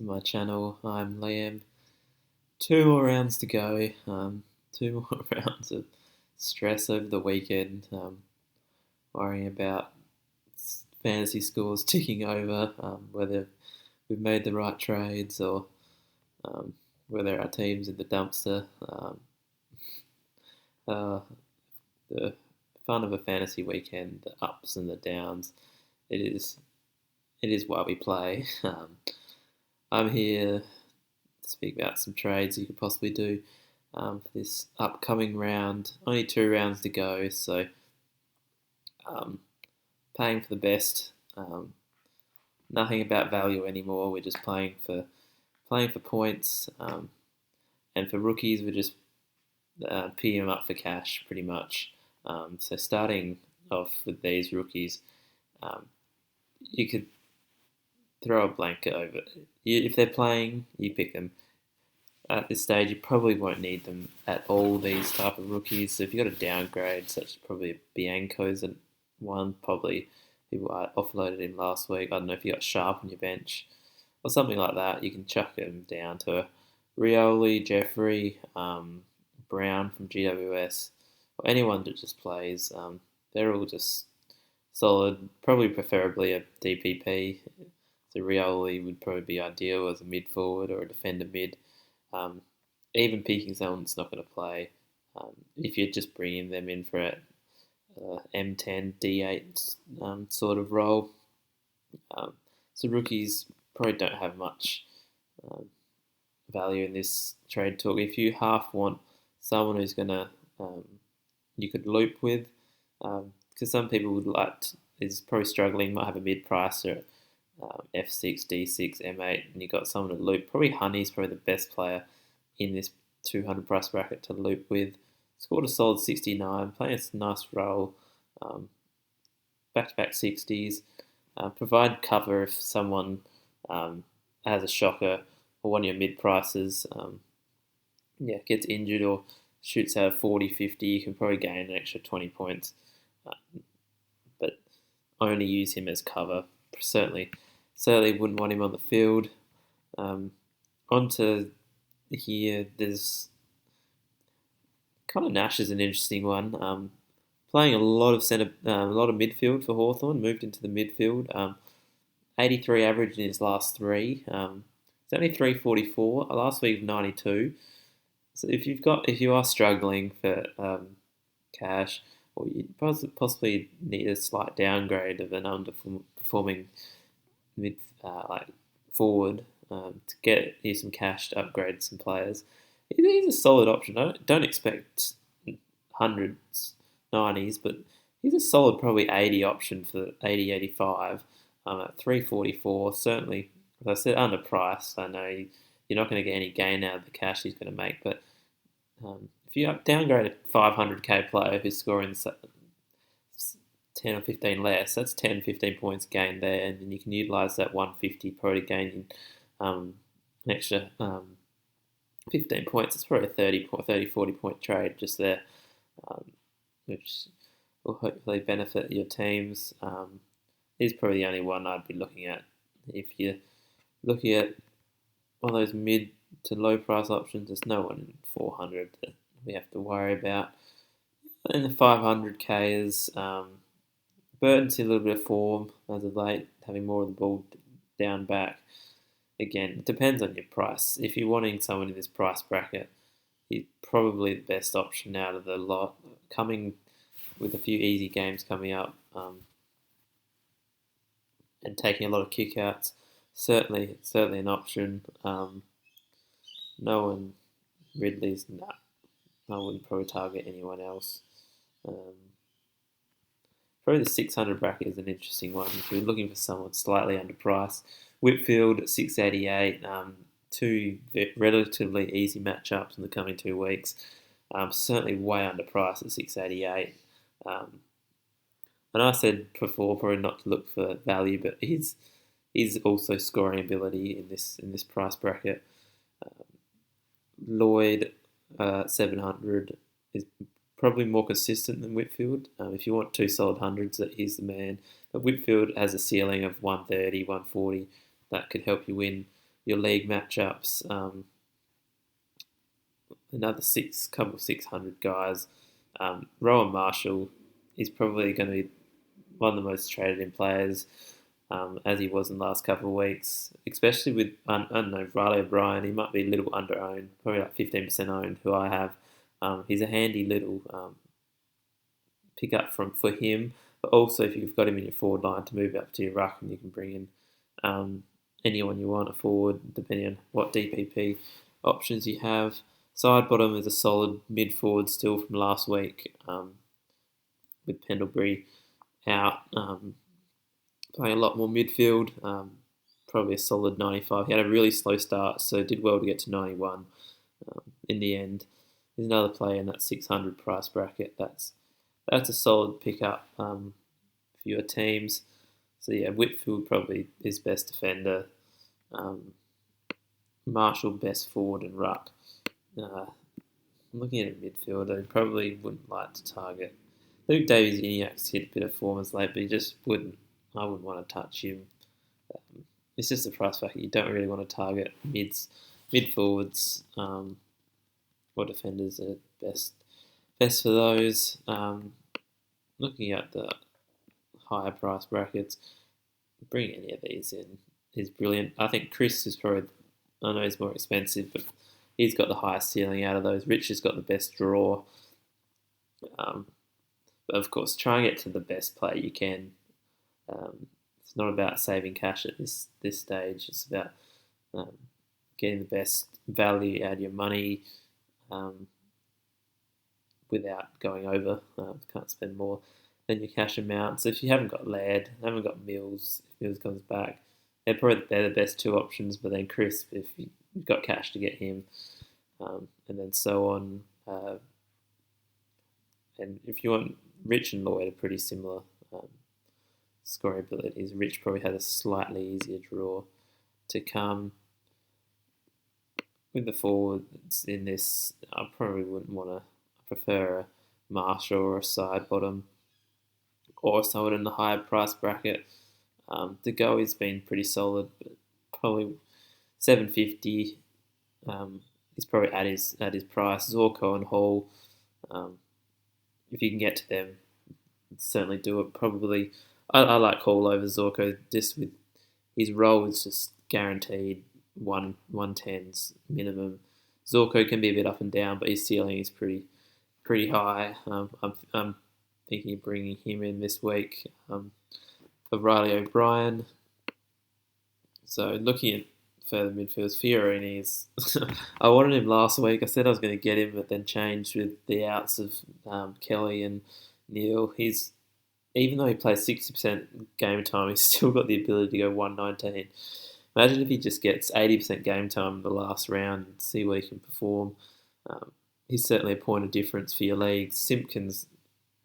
to my channel. I'm Liam. Two more rounds to go. Two more rounds of stress over the weekend. Worrying about fantasy scores ticking over, whether we've made the right trades or whether our team's in the dumpster. Uh, the fun of a fantasy weekend, the ups and the downs. It is. It is why we play. I'm here to speak about some trades you could possibly do for this upcoming round. Only 2 rounds to go, so paying for the best. Nothing about value anymore. We're just playing for points, and for rookies, we're just picking them up for cash, pretty much. So starting off with these rookies, you could throw a blanket over. If they're playing, you pick them. At this stage, you probably won't need them at all, these type of rookies. So if you've got a downgrade, such as probably Bianco's one, probably people offloaded him last week. I don't know if you got Sharp on your bench or something like that. You can chuck him down to Rioli, Jeffrey, Brown from GWS, or anyone that just plays. They're all just solid, probably preferably a DPP. So Rioli would probably be ideal as a mid forward or a defender mid. Even picking someone that's not going to play, if you're just bringing them in for a M10, D8 sort of role. So rookies probably don't have much value in this trade talk. If you half want someone who's going to, you could loop with, because some people is probably struggling, might have a mid price or F6, D6, M8, and you've got someone to loop. Probably Honey's probably the best player in this 200 price bracket to loop with. Scored a solid 69, playing a nice role, back-to-back 60s. Provide cover if someone has a shocker or one of your mid prices gets injured or shoots out of 40, 50, you can probably gain an extra 20 points. But only use him as cover. Certainly wouldn't want him on the field. Onto here, there's kind of Nash is an interesting one. Playing a lot of midfield for Hawthorn, moved into the midfield. 83 average in his last three. It's only 344. Last week 92. So if you are struggling for cash, or you possibly need a slight downgrade of an underperforming mid forward to get you some cash to upgrade some players. He's a solid option. Don't expect hundreds, 90s, but he's a solid probably 80 option for 80, 85 at 344. Certainly, as I said, underpriced. I know you're not going to get any gain out of the cash he's going to make, but if you downgrade a 500k player who's scoring 10 or 15 less, that's 10, 15 points gained there, and then you can utilise that 150 probably gaining an extra 15 points. It's probably a 30, 40 point trade just there, which will hopefully benefit your teams. He's probably the only one I'd be looking at. If you're looking at one of those mid to low price options, there's no one in 400 that we have to worry about. And the 500k is Burton's in a little bit of form as of late, having more of the ball down back. Again, it depends on your price. If you're wanting someone in this price bracket, he's probably the best option out of the lot. Coming with a few easy games coming up, and taking a lot of kickouts, certainly an option. No one, Ridley's not. I wouldn't probably target anyone else. Probably the 600 bracket is an interesting one. If you're looking for someone slightly underpriced, Whitfield at 688, two relatively easy matchups in the coming 2 weeks. Certainly way underpriced at 688. And I said before probably not to look for value, but he's also scoring ability in this price bracket. Lloyd 700 is probably more consistent than Whitfield. If you want two solid hundreds, that he's the man. But Whitfield has a ceiling of 130, 140. That could help you win your league matchups. Another couple 600 guys. Rowan Marshall is probably going to be one of the most traded in players, as he was in the last couple of weeks, especially with, I don't know, Riley O'Brien. He might be a little under-owned, probably like 15% owned, who I have. He's a handy little pick up for him, but also if you've got him in your forward line to move up to your ruck, and you can bring in anyone you want, a forward, depending on what DPP options you have. Side bottom is a solid mid forward still from last week, with Pendlebury out, playing a lot more midfield, probably a solid 95. He had a really slow start, so did well to get to 91 in the end. There's another player in that 600 price bracket. That's a solid pickup for your teams. So yeah, Whitfield probably is best defender. Marshall best forward and ruck. I'm looking at a midfielder. I probably wouldn't like to target. Luke Davies-Iniak's hit a bit of form as late, but he just wouldn't. I wouldn't want to touch him. It's just a price bracket. You don't really want to target mid forwards, or defenders are best for those. Looking at the higher price brackets, bring any of these in is brilliant. I think Chris is probably, I know he's more expensive, but he's got the highest ceiling out of those. Rich has got the best draw. But of course, try and get to the best player you can. It's not about saving cash at this stage. It's about getting the best value out of your money without going over. Can't spend more than your cash amount. So if you haven't got Laird, haven't got Mills, if Mills comes back, they're the best two options. But then Crisp, if you've got cash to get him, and then so on. And if you want, Rich and Lloyd are pretty similar scoring abilities. Rich probably had a slightly easier draw to come. With the forwards in this, I probably wouldn't want to. I prefer a Marshall or a side bottom, or someone in the higher price bracket. The Goey's been pretty solid, but probably 750. He's probably at his price. Zorko and Hall, if you can get to them, certainly do it. Probably, I like Hall over Zorko. Just with his role is just guaranteed 110s minimum. Zorko can be a bit up and down, but his ceiling is pretty high. I'm thinking of bringing him in this week for Riley O'Brien. So looking at further midfielders, Fiorini is. I wanted him last week. I said I was going to get him, but then changed with the outs of Kelly and Neil. Even though he plays 60% game time, he's still got the ability to go 119. Imagine if he just gets 80% game time in the last round and see where he can perform. He's certainly a point of difference for your league. Simpkins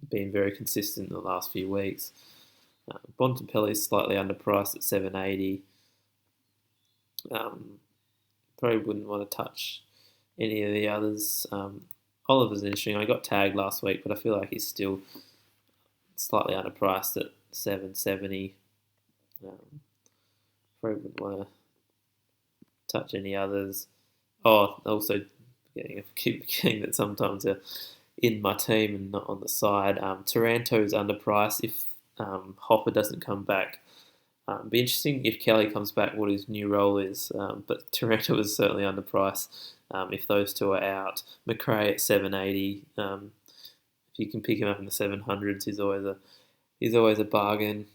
been very consistent in the last few weeks. Bontempelli is slightly underpriced at 780. Probably wouldn't want to touch any of the others. Oliver's interesting. I got tagged last week, but I feel like he's still slightly underpriced at 770. Probably wouldn't want to touch any others. Oh, also keep forgetting that sometimes they're in my team and not on the side. Taranto's underpriced if Hopper doesn't come back. It'd be interesting if Kelly comes back, what his new role is. But Taranto is certainly underpriced if those two are out. McRae at 780. If you can pick him up in the 700s, he's always a bargain.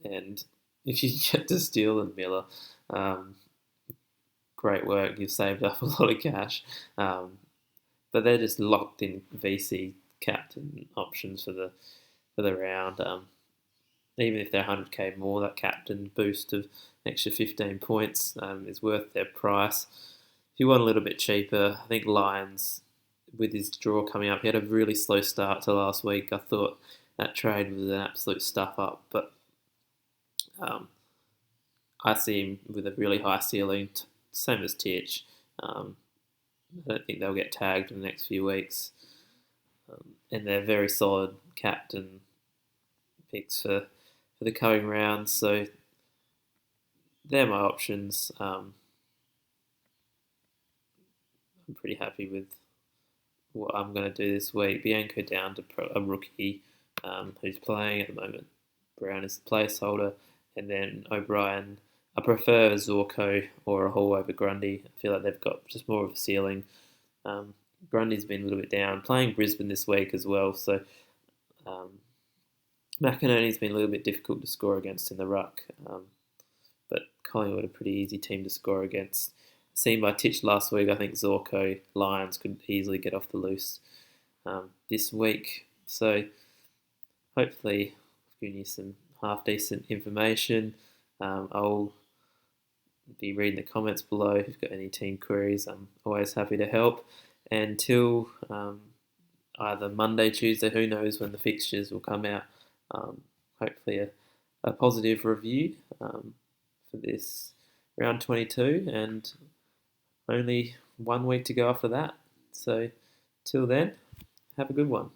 And if you get to Steele and Miller, great work. You've saved up a lot of cash. But they're just locked in VC captain options for the round. Even if they're 100k more, that captain boost of an extra 15 points is worth their price. If you want a little bit cheaper, I think Lyons, with his draw coming up, he had a really slow start to last week. I thought that trade was an absolute stuff up, but I see him with a really high ceiling, same as Titch. I don't think they'll get tagged in the next few weeks. And they're very solid captain picks for the coming rounds. So they're my options. I'm pretty happy with what I'm going to do this week. Bianco down to a rookie who's playing at the moment. Brown is the placeholder, and then O'Brien. I prefer Zorko or a Hall over Grundy. I feel like they've got just more of a ceiling. Um, Grundy's been a little bit down, playing Brisbane this week as well, so um, McInerney's been a little bit difficult to score against in the ruck, but Collingwood a pretty easy team to score against. Seen by Titch last week, I think Zorko Lions could easily get off the loose this week. So hopefully I've given you some half decent information. I'll be reading the comments below. If you've got any team queries, I'm always happy to help. Until either Monday, Tuesday, who knows when the fixtures will come out. Hopefully a positive review for this round 22, and only 1 week to go after that. So till then, have a good one.